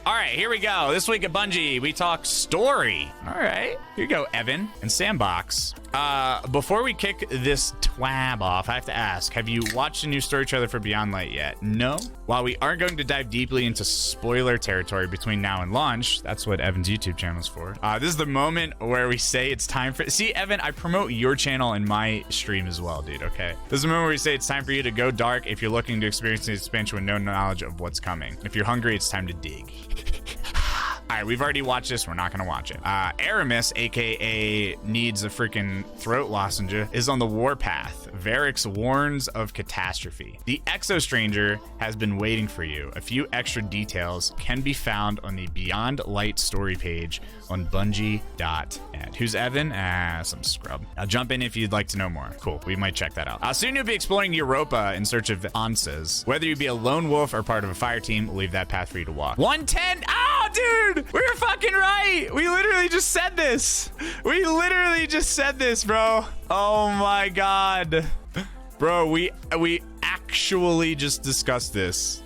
All right, here we go. This week at Bungie, we talk story. All right, here you go, Evan and Sandbox. Before we kick this TWAB off, I have to ask, have you watched a new story trailer for Beyond Light yet? No? While we aren't going to dive deeply into spoiler territory between now and launch, that's what Evan's YouTube channel is for. This is the moment where we say it's time for... See, Evan, I promote your channel and my stream as well, dude, okay? This is the moment where we say it's time for you to go dark if you're looking to experience the expansion with no knowledge of what's coming. If you're hungry, it's time to dig. All right, we've already watched this. We're not going to watch it. Aramis, a.k.a. needs a freaking throat lozenge, is on the warpath. Varix warns of catastrophe. The Exo Stranger has been waiting for you. A few extra details can be found on the Beyond Light story page on Bungie.net. Who's Evan? Some scrub. Now jump in if you'd like to know more. Cool, we might check that out. Soon you'll be exploring Europa in search of answers. Whether you be a lone wolf or part of a fire team, we'll leave that path for you to walk. 110. Oh, dude, we were fucking right. We literally just said this. We literally just said this, bro. Oh my God. Bro, we actually just discussed this.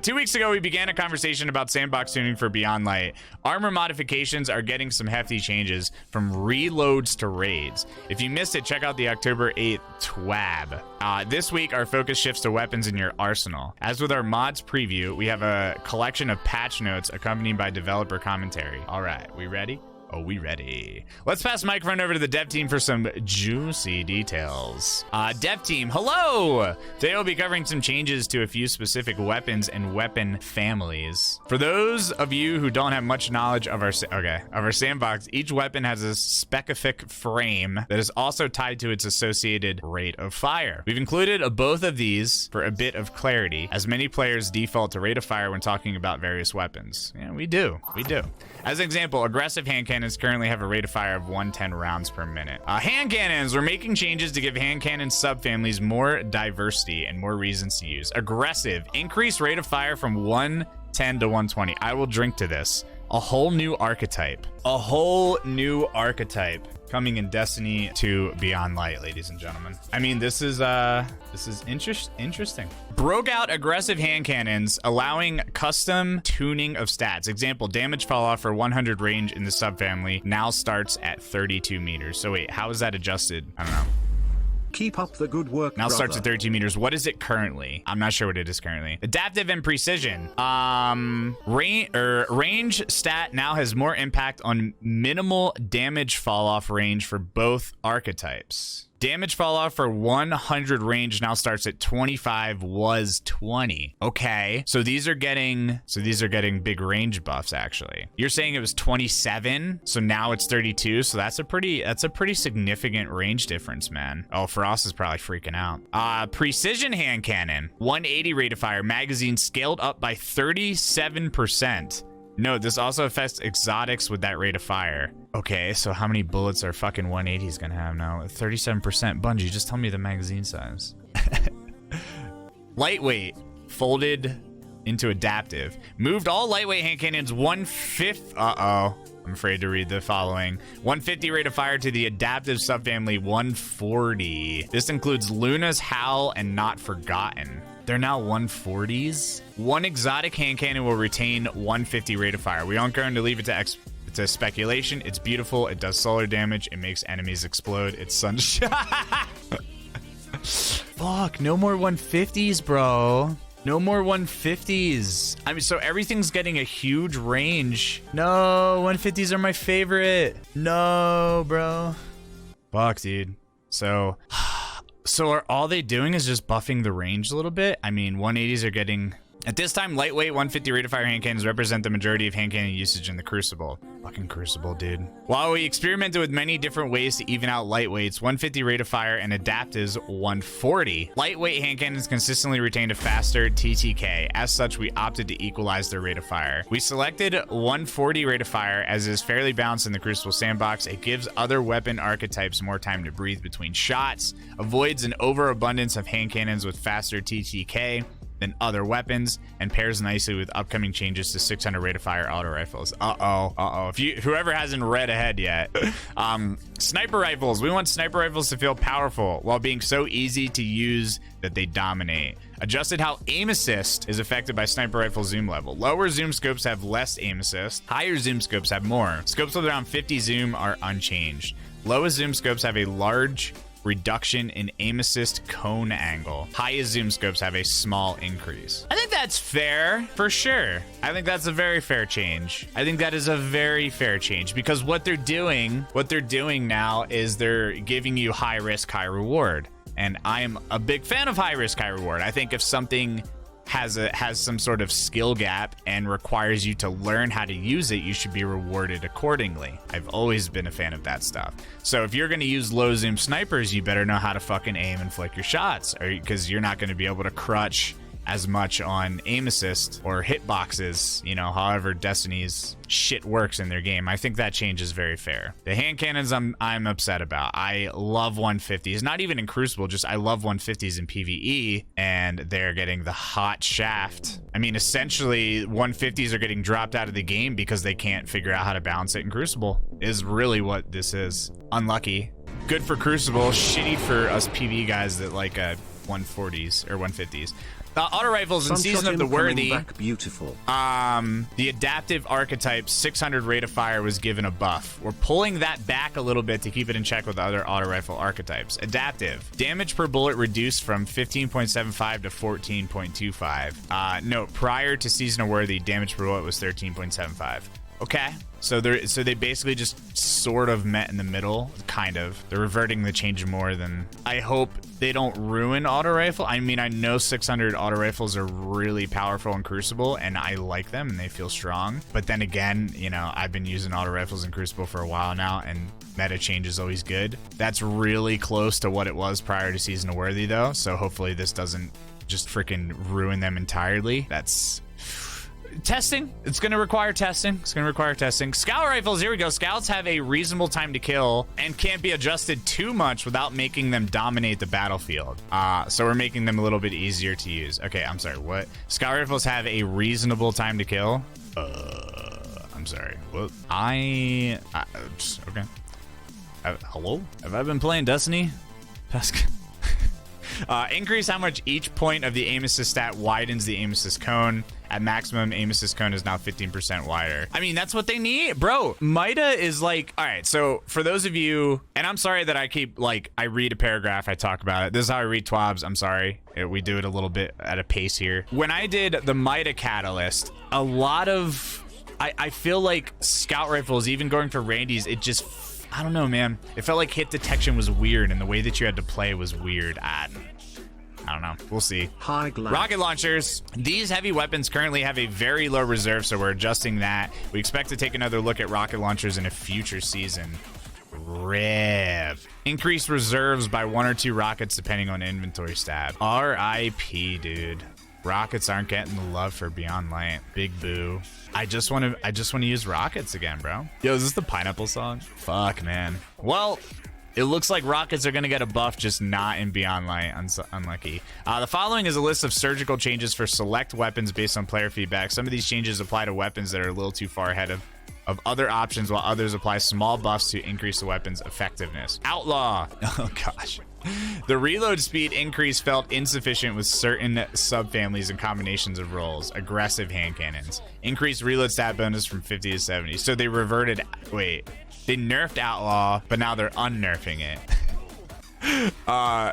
2 weeks ago, we began a conversation about sandbox tuning for Beyond Light. Armor modifications are getting some hefty changes from reloads to raids. If you missed it, check out the October 8th TWAB. This week, our focus shifts to weapons in your arsenal. As with our mods preview, we have a collection of patch notes accompanied by developer commentary. All right, we ready? Oh, we ready. Let's pass the microphone over to the dev team for some juicy details. Dev team, hello! Today we'll be covering some changes to a few specific weapons and weapon families. For those of you who don't have much knowledge of our sandbox, each weapon has a specific frame that is also tied to its associated rate of fire. We've included both of these for a bit of clarity, as many players default to rate of fire when talking about various weapons. Yeah, we do. As an example, aggressive hand cannons currently have a rate of fire of 110 rounds per minute. Hand cannons, we're making changes to give hand cannon subfamilies more diversity and more reasons to use. Aggressive, increased rate of fire from 110 to 120. I will drink to this. A whole new archetype. A whole new archetype coming in Destiny 2 Beyond Light, ladies and gentlemen. I mean, this is interesting. Broke out aggressive hand cannons, allowing custom tuning of stats. Example, damage fall off for 100 range in the subfamily now starts at 32 meters. So wait, how is that adjusted? I don't know. Keep up the good work, now brother. Starts at 32 meters. What is it currently? I'm not sure what it is currently. Adaptive and precision. Range stat now has more impact on minimal damage fall off range for both archetypes. Damage fall off for 100 range now starts at 25, was 20. Okay, so these are getting big range buffs actually. You're saying it was 27, so now it's 32. So that's a pretty significant range difference, man. Oh, Frost is probably freaking out. Precision hand cannon, 180 rate of fire, magazine scaled up by 37%. No, this also affects exotics with that rate of fire. Okay, so how many bullets are fucking 180s gonna have now? 37%. Bungie, just tell me the magazine size. Lightweight, folded into adaptive. Moved all lightweight hand cannons 1/5. Uh-oh. I'm afraid to read the following. 150 rate of fire to the adaptive subfamily 140. This includes Luna's Howl and Not Forgotten. They're now 140s. One exotic hand cannon will retain 150 rate of fire. We aren't going to leave it to speculation. It's beautiful. It does solar damage. It makes enemies explode. It's sunshine. Fuck, no more 150s, bro. No more 150s. I mean, so everything's getting a huge range. No, 150s are my favorite. No, bro. Fuck, dude. So are all they doing is just buffing the range a little bit? I mean, 180s are getting... At this time, lightweight 150 rate of fire hand cannons represent the majority of hand cannon usage in the Crucible. Fucking Crucible, dude. While we experimented with many different ways to even out lightweights, 150 rate of fire and adaptives 140. Lightweight hand cannons consistently retained a faster TTK. As such, we opted to equalize their rate of fire. We selected 140 rate of fire as it is fairly balanced in the Crucible sandbox. It gives other weapon archetypes more time to breathe between shots, avoids an overabundance of hand cannons with faster TTK, than other weapons and pairs nicely with upcoming changes to 600 rate of fire auto rifles. If whoever hasn't read ahead yet. Sniper rifles. We want sniper rifles to feel powerful while being so easy to use that they dominate. Adjusted how aim assist is affected by sniper rifle zoom level. Lower zoom scopes have less aim assist. Higher zoom scopes have more. Scopes with around 50 zoom are unchanged. Lowest zoom scopes have a large reduction in aim assist cone angle. Highest zoom scopes have a small increase. I think that's fair, for sure. I think that's a very fair change. I think that is a very fair change because what they're doing now is they're giving you high risk, high reward. And I'm a big fan of high risk, high reward. I think if something has some sort of skill gap and requires you to learn how to use it, you should be rewarded accordingly. I've always been a fan of that stuff. So if you're going to use low zoom snipers, you better know how to fucking aim and flick your shots, because you're not going to be able to crutch as much on aim assist or hitboxes, you know, however Destiny's shit works in their game. I think that change is very fair. The hand cannons I'm upset about. I love 150s, not even in Crucible, just I love 150s in PvE, and they're getting the hot shaft. I mean, essentially 150s are getting dropped out of the game because they can't figure out how to balance it in Crucible, is really what this is. Unlucky. Good for Crucible, shitty for us PvE guys that like 140s or 150s. Auto rifles in Season of the Worthy. Beautiful. The adaptive archetype 600 rate of fire was given a buff. We're pulling that back a little bit to keep it in check with other auto rifle archetypes. Adaptive. Damage per bullet reduced from 15.75 to 14.25. Note, prior to Season of Worthy, damage per bullet was 13.75. Okay. So they basically just sort of met in the middle, kind of. They're reverting the change more than... I hope they don't ruin auto rifle. I mean, I know 600 auto rifles are really powerful in Crucible, and I like them, and they feel strong. But then again, you know, I've been using auto rifles in Crucible for a while now, and meta change is always good. That's really close to what it was prior to Season of Worthy, though, so hopefully this doesn't just freaking ruin them entirely. That's... testing. It's going to require testing. Scout rifles, here we go. Scouts have a reasonable time to kill and can't be adjusted too much without making them dominate the battlefield. So we're making them a little bit easier to use. Okay, I'm sorry, what? Scout rifles have a reasonable time to kill? I'm sorry. What? Okay. Hello? Have I been playing Destiny? Increase how much each point of the aim assist stat widens the aim assist cone. At maximum, aim assist cone is now 15% wider. I mean, that's what they need. Bro, Mida is like... All right, so for those of you... And I'm sorry that I keep, like, I read a paragraph, I talk about it. This is how I read TWABs. I'm sorry. We do it a little bit at a pace here. When I did the Mida Catalyst, a lot of... I feel like scout rifles, even going for Randy's, it just... I don't know, man. It felt like hit detection was weird, and the way that you had to play was weird. I don't know. We'll see. Rocket launchers. These heavy weapons currently have a very low reserve, so we're adjusting that. We expect to take another look at rocket launchers in a future season. Rev. Increase reserves by 1 or 2 rockets depending on inventory stat. RIP, dude. Rockets aren't getting the love for Beyond Light. Big boo. I just want to use rockets again, bro. Yo, is this the Pineapple song? Fuck, man. Well, it looks like rockets are going to get a buff, just not in Beyond Light. Unlucky. The following is a list of surgical changes for select weapons based on player feedback. Some of these changes apply to weapons that are a little too far ahead of other options, while others apply small buffs to increase the weapon's effectiveness. Outlaw. Oh, gosh. The reload speed increase felt insufficient with certain subfamilies and combinations of roles. Aggressive hand cannons. Increased reload stat bonus from 50 to 70. So they reverted... Wait. They nerfed Outlaw, but now they're unnerfing it.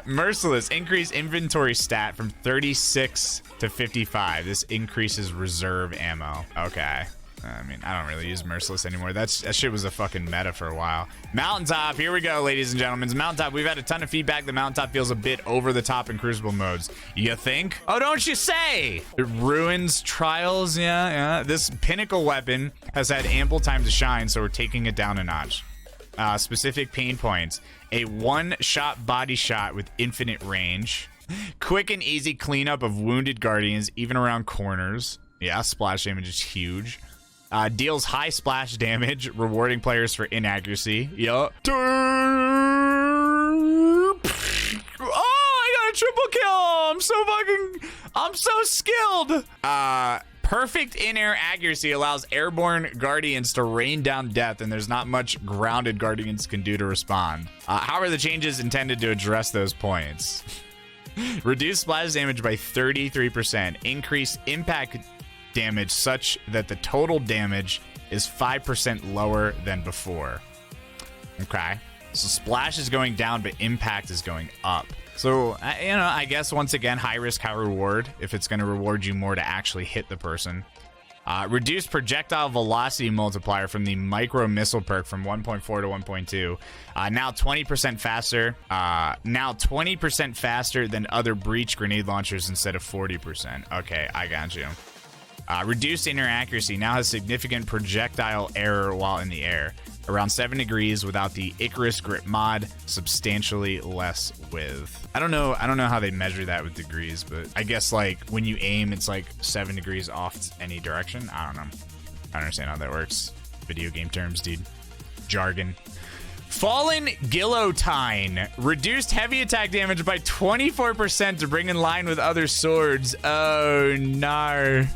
Merciless. Increase inventory stat from 36 to 55. This increases reserve ammo. Okay. I mean, I don't really use Merciless anymore. That shit was a fucking meta for a while. Mountaintop, here we go, ladies and gentlemen. Mountaintop, we've had a ton of feedback. The Mountaintop feels a bit over the top in Crucible modes. You think? Oh, don't you say? It ruins trials, yeah. This pinnacle weapon has had ample time to shine, so we're taking it down a notch. Specific pain points. A one-shot body shot with infinite range. Quick and easy cleanup of wounded guardians, even around corners. Yeah, splash damage is huge. Deals high splash damage, rewarding players for inaccuracy. Yup. Oh, I got a triple kill. I'm so skilled. Perfect in-air accuracy allows airborne guardians to rain down death, and there's not much grounded guardians can do to respond. How are the changes intended to address those points? Reduce splash damage by 33%. Increase impact damage such that the total damage is 5% lower than before. Okay. So splash is going down, but impact is going up. So, I guess once again, high risk, high reward, if it's going to reward you more to actually hit the person. Reduce projectile velocity multiplier from the micro missile perk from 1.4 to 1.2. Now 20% faster. Now 20% faster than other breach grenade launchers instead of 40%. Okay, I got you. Reduced inner accuracy now has significant projectile error while in the air. Around 7 degrees without the Icarus grip mod, substantially less with. I don't know how they measure that with degrees, but I guess like when you aim, it's like 7 degrees off any direction. I don't know. I don't understand how that works. Video game terms, dude. Jargon. Fallen Guillotine. Reduced heavy attack damage by 24% to bring in line with other swords. Oh, no.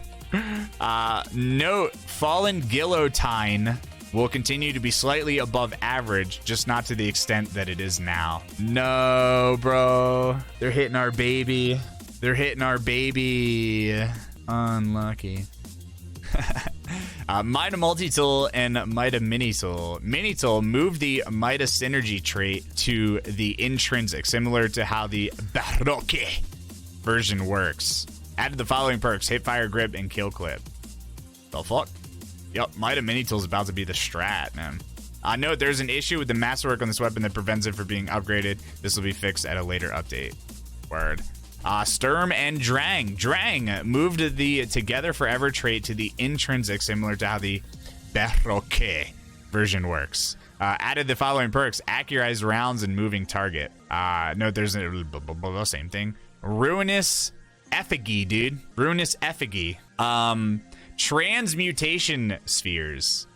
Note, Fallen Guillotine will continue to be slightly above average, just not to the extent that it is now. No, bro. They're hitting our baby. They're hitting our baby. Unlucky. Mida Multi-Tool and Mida Mini-Tool. Mini-Tool moved the Mida Synergy trait to the intrinsic, similar to how the Baroque version works. Added the following perks: hip fire, grip, and kill clip. The fuck? Yep, Mida Mini-Tool is about to be the strat, man. Note, there's an issue with the masterwork on this weapon that prevents it from being upgraded. This will be fixed at a later update. Word. Sturm and Drang. Drang moved the Together Forever trait to the intrinsic, similar to how the Baroque version works. Added the following perks: accurized rounds and moving target. Note, there's a same thing. Ruinous Effigy, dude. Ruinous Effigy. Transmutation spheres.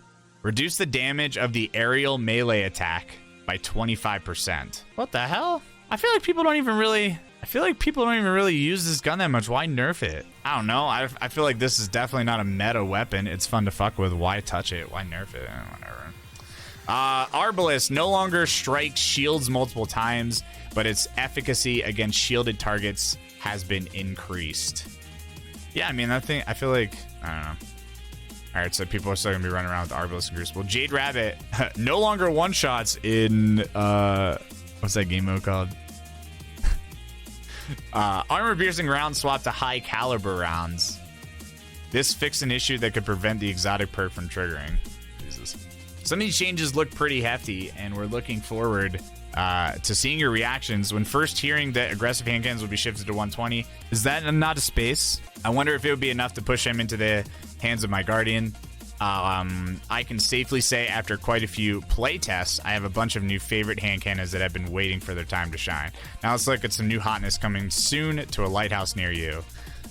Reduce the damage of the aerial melee attack by 25%. What the hell? I feel like people don't even really use this gun that much. Why nerf it? I don't know. I feel like this is definitely not a meta weapon. It's fun to fuck with. Why touch it? Why nerf it? Whatever. Arbalest no longer strikes shields multiple times, but its efficacy against shielded targets has been increased. Yeah, I mean, I feel like, I don't know. All right, so people are still gonna be running around with Arbalest and Crucible. Jade Rabbit no longer one-shots in, what's that game mode called? Armor-piercing rounds swap to high-caliber rounds. This fixed an issue that could prevent the exotic perk from triggering. Jesus. Some of these changes look pretty hefty, and we're looking forward to seeing your reactions. When first hearing that aggressive hand cannons will be shifted to 120, is that not a space? I wonder if it would be enough to push him into the hands of my guardian. I can safely say after quite a few play tests, I have a bunch of new favorite hand cannons that have been waiting for their time to shine. Now let's look at some new hotness coming soon to a lighthouse near you.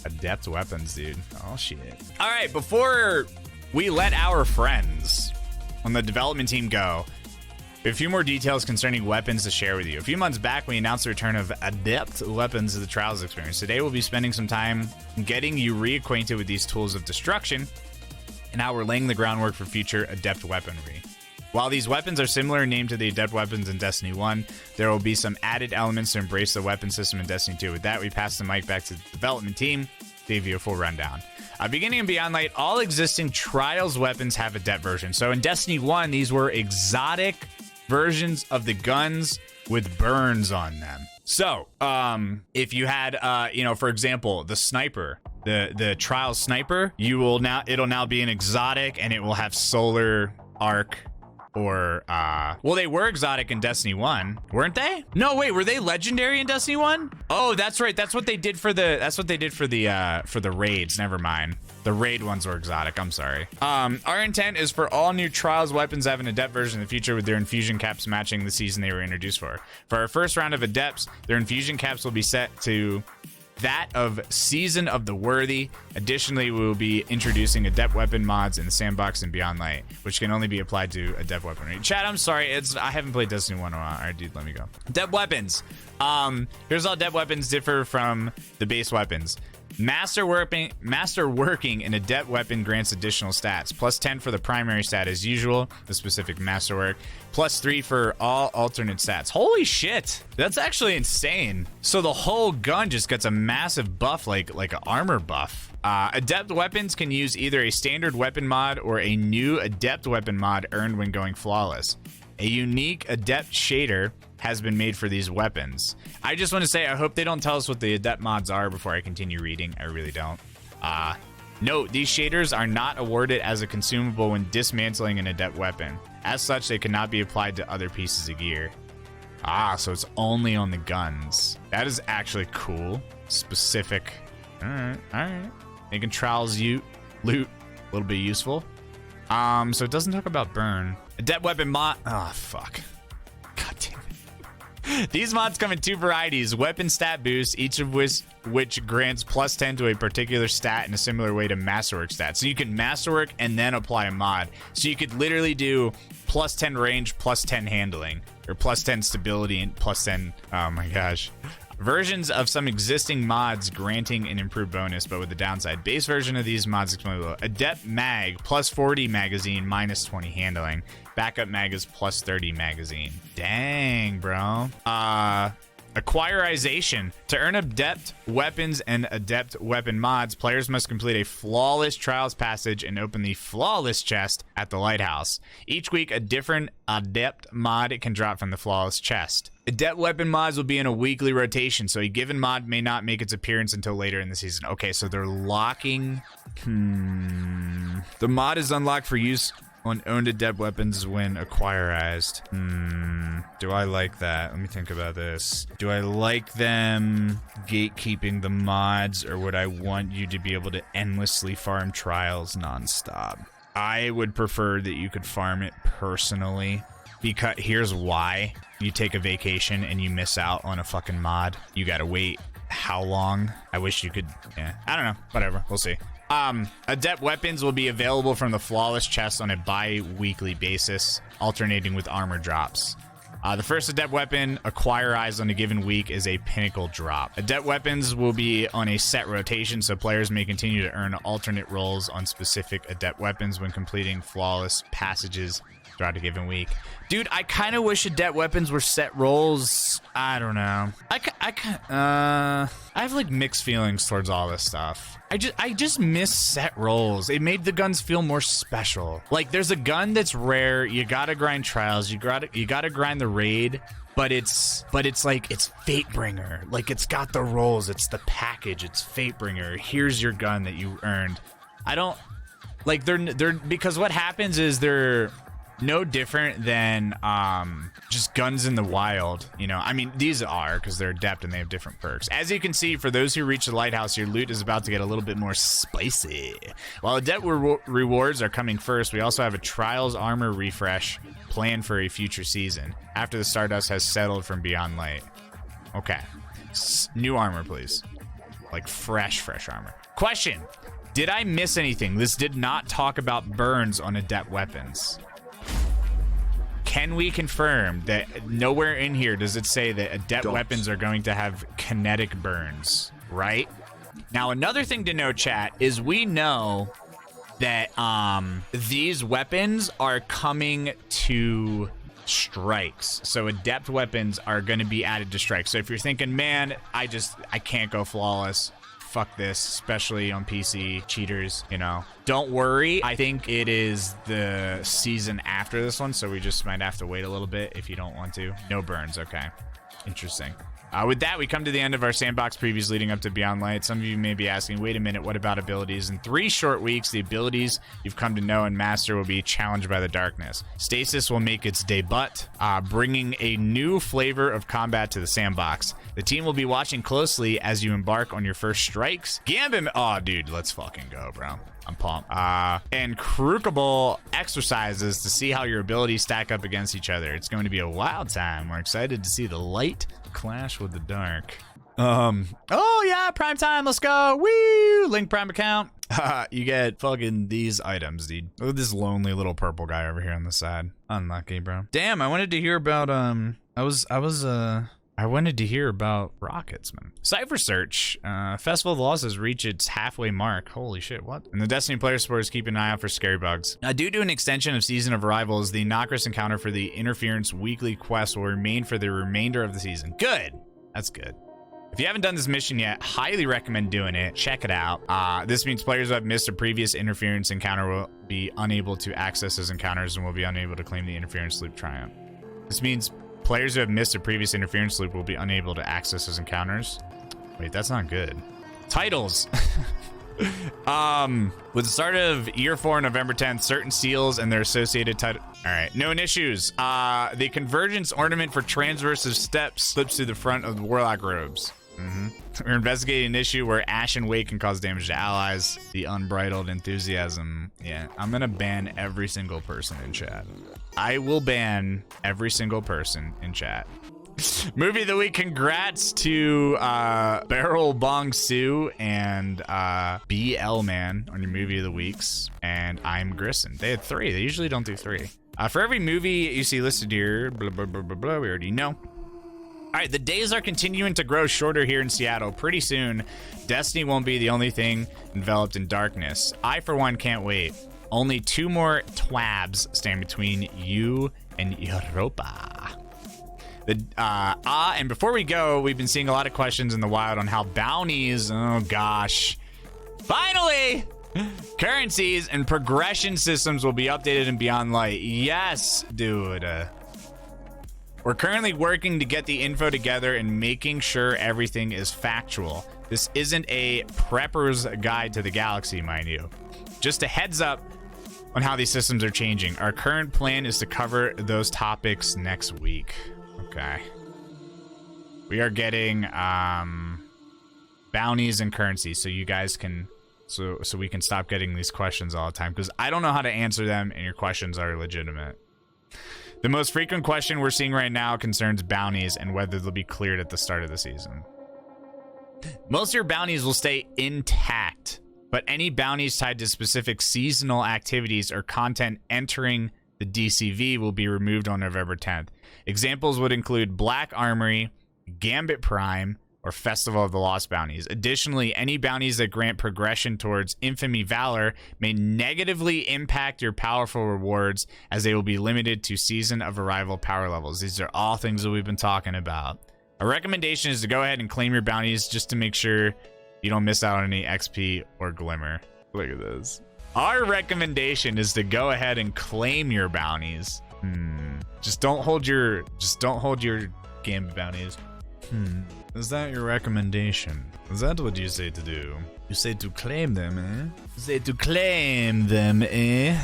Adept Weapons, dude. Oh, shit. All right, before we let our friends on the development team go, we have a few more details concerning weapons to share with you. A few months back, we announced the return of Adept Weapons to the Trials experience. Today, we'll be spending some time getting you reacquainted with these tools of destruction and how we're laying the groundwork for future Adept weaponry. While these weapons are similar in name to the Adept Weapons in Destiny 1, there will be some added elements to embrace the weapon system in Destiny 2. With that, we pass the mic back to the development team to give you a full rundown. Beginning in Beyond Light, all existing Trials weapons have Adept versions. So in Destiny 1, these were exotic versions of the guns with burns on them. So, if you had, for example, the sniper, the Trials sniper, it'll now be an exotic, and it will have solar arc, or well, they were exotic in Destiny 1, weren't they? No, wait, were they legendary in Destiny 1? Oh, that's right. That's what they did for the raids. Never mind. The raid ones were exotic. I'm sorry. Our intent is for all new Trials weapons to have an Adept version in the future, with their infusion caps matching the season they were introduced for. For our first round of Adepts, their infusion caps will be set to that of Season of the Worthy. Additionally, we will be introducing Adept weapon mods in the sandbox and Beyond Light, which can only be applied to Adept weaponry. Chat, I'm sorry, I haven't played Destiny 1 in a while. All right, dude, let me go. Adept weapons. Here's how Adept weapons differ from the base weapons. Master working in Adept Weapon grants additional stats. Plus 10 for the primary stat as usual, the specific masterwork. Plus 3 for all alternate stats. Holy shit. That's actually insane. So the whole gun just gets a massive buff, like an armor buff. Adept Weapons can use either a standard weapon mod or a new Adept Weapon mod earned when going flawless. A unique Adept shader has been made for these weapons. I just want to say, I hope they don't tell us what the Adept mods are before I continue reading. I really don't. Note, these shaders are not awarded as a consumable when dismantling an Adept weapon. As such, they cannot be applied to other pieces of gear. So it's only on the guns. That is actually cool. Specific. All right. Making trials loot a little bit useful. So it doesn't talk about burn. Adept weapon mod. Oh, fuck. God damn it. These mods come in 2 varieties. Weapon stat boost, each of which grants plus 10 to a particular stat in a similar way to masterwork stats. So you can masterwork and then apply a mod. So you could literally do plus 10 range, plus 10 handling, or plus 10 stability, and plus 10. Oh my gosh. Versions of some existing mods granting an improved bonus, but with the downside. Base version of these mods explained below. Adept Mag, plus 40 magazine, minus 20 handling. Backup Mag is plus 30 magazine. Dang, bro. Acquirization. To earn Adept Weapons and Adept Weapon mods, players must complete a flawless trials passage and open the flawless chest at the lighthouse. Each week, a different Adept mod can drop from the flawless chest. Adept Weapon mods will be in a weekly rotation, so a given mod may not make its appearance until later in the season. Okay, so they're locking... The mod is unlocked for use on owned Adept Weapons when acquirized. Do I like that? Let me think about this. Do I like them gatekeeping the mods, or would I want you to be able to endlessly farm trials nonstop? I would prefer that you could farm it personally, because here's why. You take a vacation and you miss out on a fucking mod. You gotta wait how long? I wish you could, yeah, I don't know, whatever, we'll see. Adept Weapons will be available from the flawless chest on a bi-weekly basis, alternating with armor drops. The first Adept Weapon acquirized on a given week is a Pinnacle drop. Adept Weapons will be on a set rotation, so players may continue to earn alternate rolls on specific Adept Weapons when completing flawless passages throughout a given week. Dude, I kind of wish Adept Weapons were set rolls. I don't know. I have like mixed feelings towards all this stuff. I just miss set rolls. It made the guns feel more special. Like, there's a gun that's rare. You gotta grind trials. You gotta grind the raid. But it's like, it's Fatebringer. Like, it's got the rolls. It's the package. It's Fatebringer. Here's your gun that you earned. I don't like they're because what happens is they're no different than just guns in the wild, you know. I mean, these are, because they're adept and they have different perks. As you can see, for those who reach the lighthouse, your loot is about to get a little bit more spicy. While adept rewards are coming first, we also have a trials armor refresh planned for a future season after the Stardust has settled from Beyond Light. Okay, new armor, please. Like fresh armor. Question: did I miss anything? This did not talk about burns on Adept Weapons. Can we confirm that nowhere in here does it say that Adept Weapons are going to have kinetic burns, right? Now, another thing to know, chat, is we know that these weapons are coming to strikes. So Adept Weapons are going to be added to strikes. So if you're thinking, man, I can't go flawless, fuck this, especially on PC, cheaters, you know, don't worry. I think it is the season after this one, so we just might have to wait a little bit if you don't want to. No burns, okay. Interesting. With that, we come to the end of our sandbox previews leading up to Beyond Light. Some of you may be asking, wait a minute, what about abilities? In 3 short weeks, the abilities you've come to know and master will be challenged by the darkness. Stasis will make its debut, bringing a new flavor of combat to the sandbox. The team will be watching closely as you embark on your first strikes. Gambit, oh dude, let's fucking go, bro. I'm pumped. And crucible exercises to see how your abilities stack up against each other. It's going to be a wild time. We're excited to see the light clash with the dark. Oh yeah, prime time, let's go. Woo! Link Prime account. You get fucking these items, dude. Look at this lonely little purple guy over here on the side. Unlucky, bro. Damn, I wanted to hear about I was I wanted to hear about rockets, man. Cypher Search. Festival of the Lost has reached its halfway mark. Holy shit, what? And the Destiny player supporters keep an eye out for scary bugs. Due to an extension of Season of Arrivals, the Nokris encounter for the Interference weekly quest will remain for the remainder of the season. Good. That's good. If you haven't done this mission yet, highly recommend doing it. Check it out. This means players who have missed a previous Interference encounter will be unable to access those encounters and will be unable to claim the Interference Loop Triumph. This means players who have missed a previous Interference Loop will be unable to access those encounters. Wait, that's not good. Titles. With the start of year 4, November 10th, certain seals and their associated title. All right, known issues. The Convergence ornament for transversive steps slips through the front of the Warlock robes. We're investigating an issue where Ash and Wake can cause damage to allies. The unbridled enthusiasm. Yeah, I'm gonna ban every single person in chat. I will ban every single person in chat. Movie of the week. Congrats to Barrel Bong Sue and BL Man on your movie of the weeks. And I'm Grissom. They had 3. They usually don't do 3. For every movie you see listed here, blah, blah, blah, blah, blah, we already know. All right, the days are continuing to grow shorter here in Seattle. Pretty soon, Destiny won't be the only thing enveloped in darkness. I, for one, can't wait. Only 2 more TWABs stand between you and Europa. And before we go, we've been seeing a lot of questions in the wild on how bounties, oh gosh, finally, currencies and progression systems will be updated in Beyond Light. Yes, dude. We're currently working to get the info together and making sure everything is factual. This isn't a prepper's guide to the galaxy, mind you. Just a heads up on how these systems are changing. Our current plan is to cover those topics next week. Okay. We are getting bounties and currencies so you guys can so we can stop getting these questions all the time, because I don't know how to answer them and your questions are legitimate. The most frequent question we're seeing right now concerns bounties and whether they'll be cleared at the start of the season. Most of your bounties will stay intact, but any bounties tied to specific seasonal activities or content entering the DCV will be removed on November 10th. Examples would include Black Armory, Gambit Prime, or Festival of the Lost bounties. Additionally, any bounties that grant progression towards Infamy Valor may negatively impact your powerful rewards, as they will be limited to Season of Arrival power levels. These are all things that we've been talking about. A recommendation is to go ahead and claim your bounties just to make sure you don't miss out on any XP or Glimmer. Look at this. Our recommendation is to go ahead and claim your bounties. Just don't hold your Gambit bounties. Is that your recommendation? Is that what you say to do? You say to claim them, eh? You say to claim them, eh?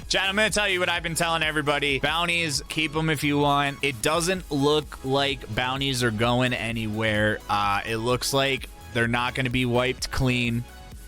Chat, I'm gonna tell you what I've been telling everybody. Bounties, keep them if you want. It doesn't look like bounties are going anywhere. It looks like they're not gonna be wiped clean.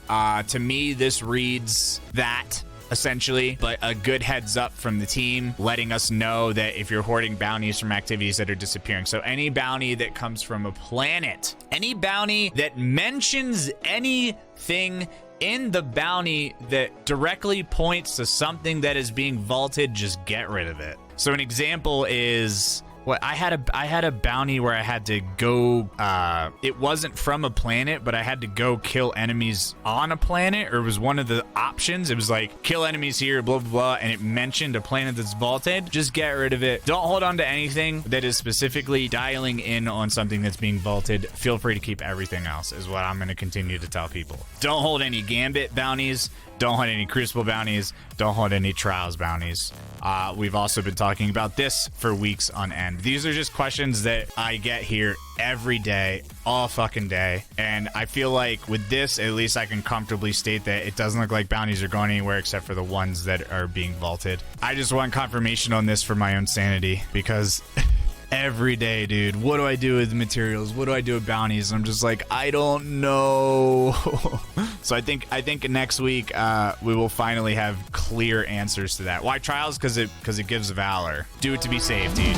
To me, this reads that, essentially, but a good heads up from the team letting us know that if you're hoarding bounties from activities that are disappearing. So any bounty that comes from a planet, any bounty that mentions anything in the bounty that directly points to something that is being vaulted, just get rid of it. So an example is, what I had a bounty where I had to go, it wasn't from a planet, but I had to go kill enemies on a planet, or it was one of the options. It was like, kill enemies here, blah, blah, blah, and it mentioned a planet that's vaulted. Just get rid of it. Don't hold on to anything that is specifically dialing in on something that's being vaulted. Feel free to keep everything else, is what I'm going to continue to tell people. Don't hold any Gambit bounties. Don't hold any Crucible bounties. Don't hold any Trials bounties. We've also been talking about this for weeks on end. These are just questions that I get here every day, all fucking day. And I feel like with this, at least I can comfortably state that it doesn't look like bounties are going anywhere except for the ones that are being vaulted. I just want confirmation on this for my own sanity, because every day, dude, what do I do with materials? What do I do with bounties? I'm just like, I don't know. So I think next week we will finally have clear answers to that. Why Trials? Because it gives valor. Do it to be safe, dude.